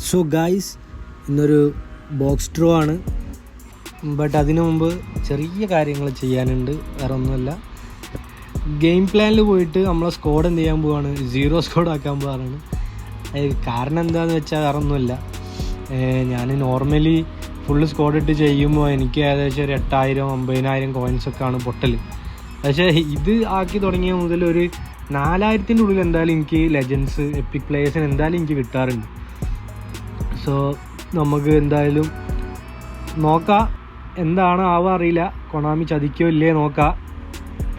So guys, ഇന്നൊരു box draw ആണ്. But അതിനു മുമ്പ് ചെറിയ കാര്യങ്ങൾ ചെയ്യാനുണ്ട്. വേറെ ഒന്നുമല്ല, ഗെയിം പ്ലാനിൽ പോയിട്ട് നമ്മളെ സ്ക്വാഡ് എന്ത് ചെയ്യാൻ പോവാണ്, 0 സ്ക്വാഡ് ആക്കാൻ പോകാറാണ്. കാരണം എന്താണെന്ന് വെച്ചാൽ വേറെ ഒന്നുമില്ല, ഞാൻ നോർമലി ഫുള്ള് സ്ക്വാഡ് ഇട്ട് ചെയ്യുമ്പോൾ എനിക്ക് ഏകദേശം ഒരു 8,000-9,000 കോയിൻസൊക്കെയാണ് പൊട്ടൽ. പക്ഷേ ഇത് ആക്കി തുടങ്ങിയ മുതൽ ഒരു 4,000-ൻ്റെ ഉള്ളിൽ എന്തായാലും എനിക്ക് ലെജൻസ്, എപ്പിക് പ്ലേയേഴ്സിന് എന്തായാലും എനിക്ക് കിട്ടാറുണ്ട്. സോ നമുക്ക് എന്തായാലും നോക്കാം, എന്താണ് ആവുക അറിയില്ല. കൊണാമി ചതിക്കോ ഇല്ലേ നോക്കാം.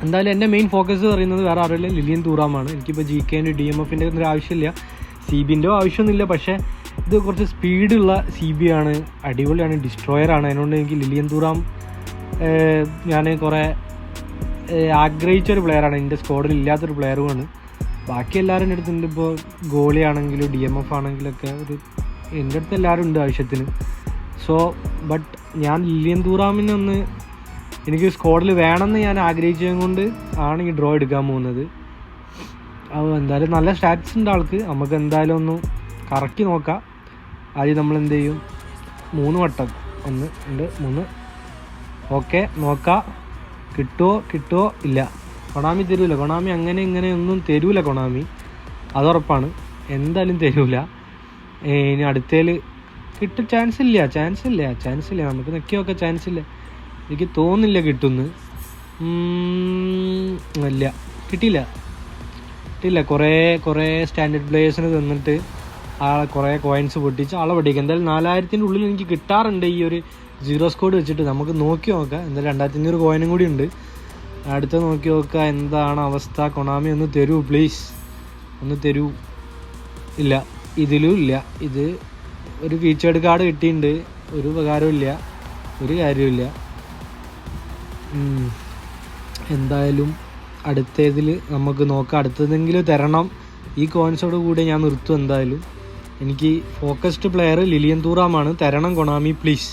എന്തായാലും എൻ്റെ മെയിൻ ഫോക്കസ് പറയുന്നത് വേറെ അറിയില്ല, ലിലിയൻ തൂറാമാണ്. എനിക്കിപ്പോൾ GKൻ്റെ DMFൻ്റെ ഒന്നും ആവശ്യമില്ല, CBൻ്റെ ആവശ്യമൊന്നുമില്ല. പക്ഷേ ഇത് കുറച്ച് സ്പീഡുള്ള CB ആണ്, അടിപൊളിയാണ്, ഡിസ്ട്രോയറാണ്. അതിനോണ്ട് എനിക്ക് ലിലിയൻ തൂറാം ഞാൻ കുറേ ആഗ്രഹിച്ചൊരു പ്ലെയറാണ്. എൻ്റെ സ്ക്വാഡിൽ ഇല്ലാത്തൊരു പ്ലെയറുമാണ്. ബാക്കി എല്ലാവരും എൻ്റെ അടുത്തുണ്ട്. ഇപ്പോൾ ഗോളി ആണെങ്കിലും DMF ആണെങ്കിലൊക്കെ എൻ്റെ അടുത്ത് എല്ലാവരും ഉണ്ട് ആവശ്യത്തിന്. സോ ബട്ട് ഞാൻ ലിലിയൻ തൂറാമിനൊന്ന് എനിക്ക് സ്ക്വാഡിൽ വേണമെന്ന് ഞാൻ ആഗ്രഹിച്ചത് കൊണ്ട് ആണ് ഈ ഡ്രോ എടുക്കാൻ പോകുന്നത്. അപ്പോൾ എന്തായാലും നല്ല സ്റ്റാറ്റ്സ് ഉണ്ട് ആൾക്ക്. നമുക്ക് എന്തായാലും ഒന്ന് കറക്കി നോക്കാം. ആദ്യം നമ്മൾ എന്ത് ചെയ്യും, 3 വട്ടം, 1, 2, 3. ഓക്കെ, നോക്കാം കിട്ടുമോ ഇല്ല. കൊണാമി തരൂല, കൊണാമി അങ്ങനെ ഇങ്ങനെ ഒന്നും തരൂല. കൊണാമി അതുറപ്പാണ്, എന്തായാലും തരൂല. ഇനി അടുത്തേൽ കിട്ടും, ചാൻസ് ഇല്ല. നമുക്ക് നിൽക്കിയൊക്കെ ചാൻസ് ഇല്ല. എനിക്ക് തോന്നുന്നില്ല കിട്ടുമെന്ന്. ഇല്ല, കിട്ടിയില്ല. കുറേ സ്റ്റാൻഡേർഡ് പ്ലേയേഴ്സിന് തന്നിട്ട് ആളെ കുറേ കോയിൻസ് പൊട്ടിച്ച് ആളെ പൊട്ടിക്കുക. എന്തായാലും 4,000-ൻ്റെ ഉള്ളിൽ എനിക്ക് കിട്ടാറുണ്ട് ഈ ഒരു 0 സ്കോഡ് വെച്ചിട്ട്. നമുക്ക് നോക്കി നോക്കാം. എന്തായാലും 2,500 കോയിനും കൂടി ഉണ്ട്. അടുത്ത് നോക്കി നോക്കാം എന്താണ് അവസ്ഥ. കൊണാമി ഒന്ന് തരൂ പ്ലീസ്, ഒന്ന് തരൂ. ഇല്ല, ഇതിലും ഇല്ല. ഇത് ഒരു ഫീച്ചേർഡ് കാർഡ് കിട്ടിയിട്ടുണ്ട്, ഒരു ഉപകാരമില്ല, ഒരു കാര്യമില്ല. എന്തായാലും അടുത്തതിൽ നമുക്ക് നോക്കാം. അടുത്തതെങ്കിലും തരണം. ഈ കോയിൻസോട് കൂടി ഞാൻ നിർത്തും. എന്തായാലും എനിക്ക് ഫോക്കസ്ഡ് പ്ലെയർ ലിലിയൻ തൂറാമാണ്. തരണം കൊണാമി പ്ലീസ്.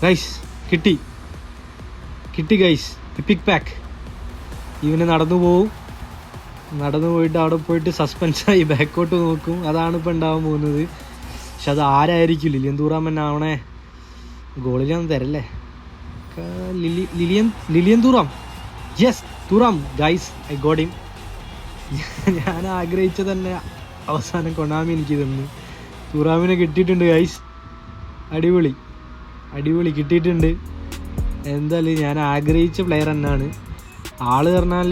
ഗൈസ് കിട്ടി ഗൈസ്, എപ്പിക് പാക്ക്. ഇവന് നടന്നു പോയിട്ട് അവിടെ പോയിട്ട് സസ്പെൻസായി ബാക്കോട്ട് നോക്കും. അതാണ് ഇപ്പോൾ ഉണ്ടാവാൻ പോകുന്നത്. പക്ഷെ അത് ആരായിരിക്കും? ലിലിയൻ തൂറാം തന്നെ ആവണേ. ഗോളിലൊന്നും തരല്ലേ. Lilian Thuram, yes Thuram guys, I got him. ഞാൻ ആഗ്രഹിച്ച തന്നെ അവസാനം കൊണാമി എനിക്ക് തന്നു. തൂറാമിനെ കിട്ടിയിട്ടുണ്ട് ഗൈസ്. അടിപൊളി കിട്ടിയിട്ടുണ്ട്. എന്തായാലും ഞാൻ ആഗ്രഹിച്ച പ്ലെയർ തന്നെയാണ്. ആള് പറഞ്ഞാൽ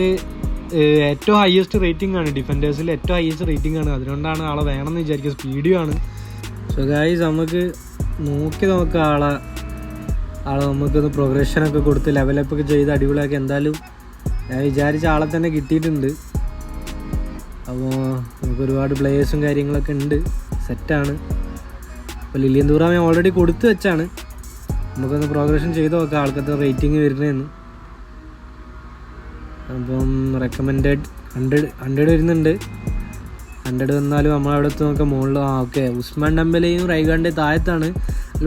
ഏറ്റവും ഹയസ്റ്റ് റേറ്റിംഗ് ആണ്, ഡിഫൻഡേഴ്സിൽ ഏറ്റവും ഹയസ്റ്റ് റേറ്റിംഗ് ആണ്. അതുകൊണ്ടാണ് ആളെ വേണമെന്ന് വിചാരിക്കുക. സ്പീഡിയാണ്. സോ ഗൈസ്, നമുക്ക് നോക്കാം ആളെ നമുക്കൊന്ന് പ്രോഗ്രഷനൊക്കെ കൊടുത്ത് ലെവലപ്പൊക്കെ ചെയ്ത് അടിപൊളിയാക്കി. എന്തായാലും ഞാൻ വിചാരിച്ച ആളെ തന്നെ കിട്ടിയിട്ടുണ്ട്. അപ്പോൾ നമുക്ക് ഒരുപാട് പ്ലേയേഴ്സും കാര്യങ്ങളൊക്കെ ഉണ്ട്, സെറ്റാണ്. അപ്പോൾ ലിലിയൻ തൂറാം ഞാൻ ഓൾറെഡി കൊടുത്തു വെച്ചാണ്. നമുക്കൊന്ന് പ്രോഗ്രഷൻ ചെയ്ത് നോക്കാം ആൾക്കത്തെ റേറ്റിംഗ് വരുന്നതെന്ന്. അപ്പം റെക്കമെൻഡഡ് 100 വരുന്നുണ്ട്. 100 വന്നാലും നമ്മളവിടുത്തെ നോക്കാം മുകളിൽ. ഓക്കെ, ഉസ്മാൻ ഡെമ്പലെയും റൈഗാൻ്റെ താഴത്താണ്.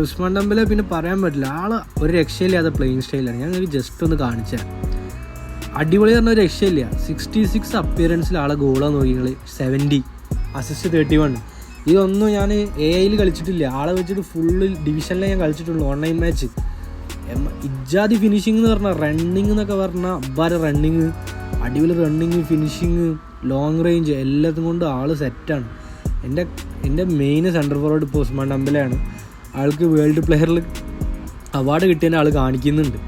ഉസ്മാൻ ഡെമ്പലെ പിന്നെ പറയാൻ പറ്റില്ല, ആൾ ഒരു രക്ഷയില്ലാതെ പ്ലേയിങ് സ്റ്റൈലാണ്. ഞാൻ ജസ്റ്റ് ഒന്ന് കാണിച്ചാൽ അടിപൊളി പറഞ്ഞ ഒരു രക്ഷയില്ല. 66 അപ്പിയറൻസിൽ ആളെ ഗോളാണ് നോക്കിങ്ങൾ. 70 അസിസ്റ്റ് 31. ഇതൊന്നും ഞാൻ AI കളിച്ചിട്ടില്ല. ആളെ വെച്ചിട്ട് ഫുള്ള് ഡിവിഷനിലേ ഞാൻ കളിച്ചിട്ടുള്ളൂ. ഓൺലൈൻ മാച്ച് ഇജാതി ഫിനിഷിംഗ് എന്ന് പറഞ്ഞാൽ, റണ്ണിങ് എന്നൊക്കെ പറഞ്ഞാൽ അബ്ബാര റണ്ണിങ്, അടിപൊളി റണ്ണിങ്, ഫിനിഷിങ്, ലോങ് റേഞ്ച് എല്ലാത്തും കൊണ്ട് ആൾ സെറ്റാണ്. എൻ്റെ മെയിൻ സെൻറ്റർ ഫോർവേഡ് ഇപ്പോൾ ഉസ്മാൻ ഡെമ്പലെയാണ്. ആൾക്ക് വേൾഡ് പ്ലെയറിൽ അവാർഡ് കിട്ടിയതിൻ്റെ ആൾ കാണിക്കുന്നുണ്ട്.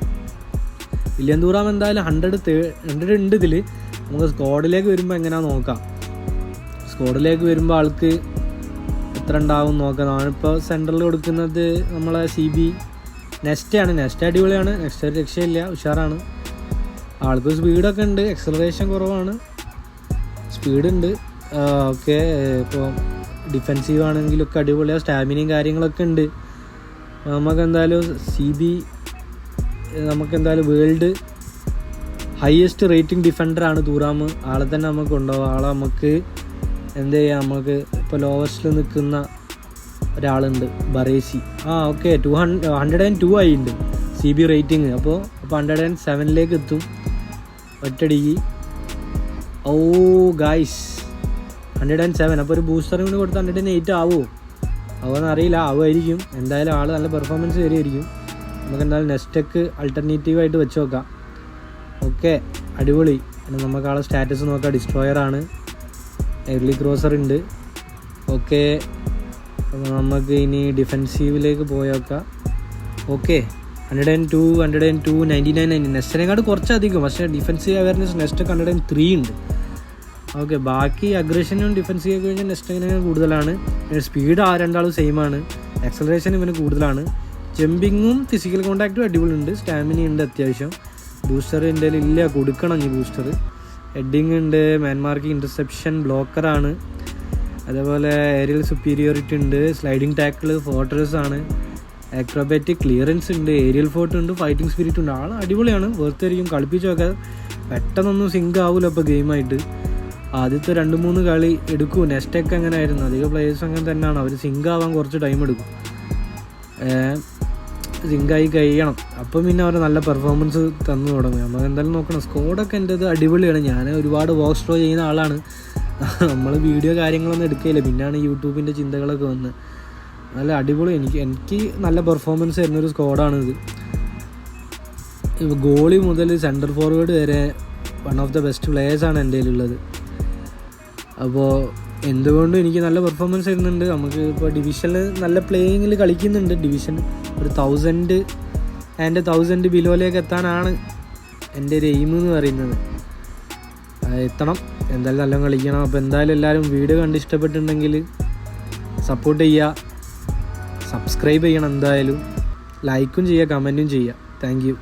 ലിലിയൻ തൂറാം എന്തായാലും 100 ഉണ്ട് ഇതിൽ. നമുക്ക് സ്ക്വാഡിലേക്ക് വരുമ്പോൾ എങ്ങനെയാണെന്ന് നോക്കാം. സ്ക്വാഡിലേക്ക് വരുമ്പോൾ ആൾക്ക് എത്ര ഉണ്ടാവും നോക്കാം. ഞാനിപ്പോൾ സെൻറ്ററിൽ കൊടുക്കുന്നത് നമ്മളെ CB നെസ്റ്റാണ്. നെസ്റ്റ് അടിപൊളിയാണ്, നെക്സ്റ്റ് ഒരു രക്ഷയില്ല, ഉഷാറാണ്. ആൾക്ക് സ്പീഡൊക്കെ ഉണ്ട്, എക്സലറേഷൻ കുറവാണ്, സ്പീഡുണ്ട്. ഓക്കെ, ഇപ്പോൾ ഡിഫെൻസീവ് ആണെങ്കിലൊക്കെ അടിപൊളിയാണ്, സ്റ്റാമിനയും കാര്യങ്ങളൊക്കെ ഉണ്ട്. നമുക്കെന്തായാലും CB നമുക്കെന്തായാലും വേൾഡ് ഹയസ്റ്റ് റേറ്റിംഗ് ഡിഫൻഡറാണ് തൂറാം. ആളെ തന്നെ നമുക്ക് കൊണ്ടുപോകാം. ആളെ നമുക്ക് എന്ത് ചെയ്യാം, നമുക്ക് ഇപ്പോൾ ലോവസ്റ്റിൽ നിൽക്കുന്ന ഒരാളുണ്ട്, ബറേസി. ഓക്കെ, 102 ആയിട്ടുണ്ട് CB റേറ്റിംഗ്. അപ്പോൾ 107 എത്തും ഒറ്റടിക്ക്. ഗായ്സ് 107. അപ്പോൾ ഒരു ബൂസ്റ്ററും കൂടി കൊടുത്ത് 108 ആവുമോ? അതൊന്നും അറിയില്ല, ആവുമായിരിക്കും. എന്തായാലും ആൾ നല്ല പെർഫോമൻസ് തരുമായിരിക്കും. നമുക്ക് എന്തായാലും നെസ്റ്റക്ക് അൾട്ടർനേറ്റീവായിട്ട് വെച്ച് നോക്കാം. ഓക്കെ, അടിപൊളി. പിന്നെ നമുക്ക് ആളെ സ്റ്റാറ്റസ് നോക്കാം. ഡിസ്ട്രോയറാണ്, എർലി ക്രോസർ ഉണ്ട്. ഓക്കെ, നമുക്ക് ഇനി ഡിഫെൻസീവിലേക്ക് പോയേക്കാം. ഓക്കെ, 102, 102, 99. നെസ്റ്റിനെക്കാട് കുറച്ചധികം, പക്ഷേ ഡിഫെൻസീവ് അവയർനെസ് നെസ്റ്റൊക്കെ 103 ഉണ്ട്. ഓക്കെ, ബാക്കി അഗ്രഷനും ഡിഫെൻസീവ് ഒക്കെ കഴിഞ്ഞാൽ നെസ്റ്റിനെ കൂടുതലാണ്. സ്പീഡ് രണ്ടാളും സെയിം ആണ്. ആക്സലറേഷൻ ഇവന് കൂടുതലാണ്. ജമ്പിങ്ങും ഫിസിക്കൽ കോൺടാക്റ്റും അടിപൊളിയുണ്ട്. സ്റ്റാമിന ഉണ്ട് അത്യാവശ്യം. ബൂസ്റ്റർ എൻ്റെ ഇല്ല, കൊടുക്കണം ഈ ബൂസ്റ്റർ. ഹെഡിങ് ഉണ്ട്, മാൻമാർക്കിംഗ്, ഇൻ്റർസെപ്ഷൻ, ബ്ലോക്കറാണ്. അതേപോലെ ഏരിയൽ സുപ്പീരിയോറിറ്റി ഉണ്ട്, സ്ലൈഡിങ് ടാക്കിൾ, ഫോർട്രസ് ആണ്, ആക്രോബാറ്റിക്, ക്ലിയറൻസ് ഉണ്ട്, ഏരിയൽ ഫോർട്ട് ഉണ്ട്, ഫൈറ്റിംഗ് സ്പിരിറ്റ് ഉണ്ട്. ആൾ അടിപൊളിയാണ്, വെറുതെയായിരിക്കും. കളിപ്പിച്ചൊക്കെ പെട്ടെന്നൊന്നും സിങ്ക് ആവില്ല ഇപ്പോൾ ഗെയിമായിട്ട്. ആദ്യത്തെ 2-3 കളി എടുക്കും. നെസ്റ്റൊക്കെ അങ്ങനെ ആയിരുന്നു, അധികം പ്ലേയേഴ്സ് അങ്ങനെ തന്നെയാണ്. അവർ സിങ്ക് ആവാൻ കുറച്ച് ടൈം എടുക്കും. സിങ്കായി കഴിയണം, അപ്പം പിന്നെ അവർ നല്ല പെർഫോമൻസ് തന്നു തുടങ്ങും. നമുക്ക് എന്തായാലും നോക്കണം. സ്കോഡൊക്കെ എൻ്റെത് അടിപൊളിയാണ്. ഞാൻ ഒരുപാട് ബോക്സ് ഡ്രോ ചെയ്യുന്ന ആളാണ്. നമ്മൾ വീഡിയോ കാര്യങ്ങളൊന്നും എടുക്കുകയില്ല, പിന്നെയാണ് യൂട്യൂബിൻ്റെ ചിന്തകളൊക്കെ വന്ന്. നല്ല അടിപൊളി, എനിക്ക് നല്ല പെർഫോമൻസ് തരുന്നൊരു സ്കോഡാണിത്. ഗോളി മുതൽ സെൻറ്റർ ഫോർവേഡ് വരെ വൺ ഓഫ് ദ ബെസ്റ്റ് പ്ലേയേഴ്സാണ് എൻ്റെ കയ്യിലുള്ളത്. അപ്പോൾ എന്തുകൊണ്ടും എനിക്ക് നല്ല പെർഫോമൻസ് തരുന്നുണ്ട്. നമുക്ക് ഇപ്പോൾ ഡിവിഷനിൽ നല്ല പ്ലേയിങ്ങിൽ കളിക്കുന്നുണ്ട്. ഡിവിഷൻ ഒരു 1000 ആൻഡ് 1000 ബിലോയിലേക്ക് എത്താനാണ് എൻ്റെ ഒരു എയിം എന്ന് പറയുന്നത്. എത്തണം, എന്തായാലും നല്ല കളിക്കണം. അപ്പോൾ എന്തായാലും എല്ലാവരും വീഡിയോ കണ്ട് ഇഷ്ടപ്പെട്ടിട്ടുണ്ടെങ്കിൽ സപ്പോർട്ട് ചെയ്യുക, സബ്സ്ക്രൈബ് ചെയ്യണം, എന്തായാലും ലൈക്കും ചെയ്യുക, കമൻറ്റും ചെയ്യുക. Thank you.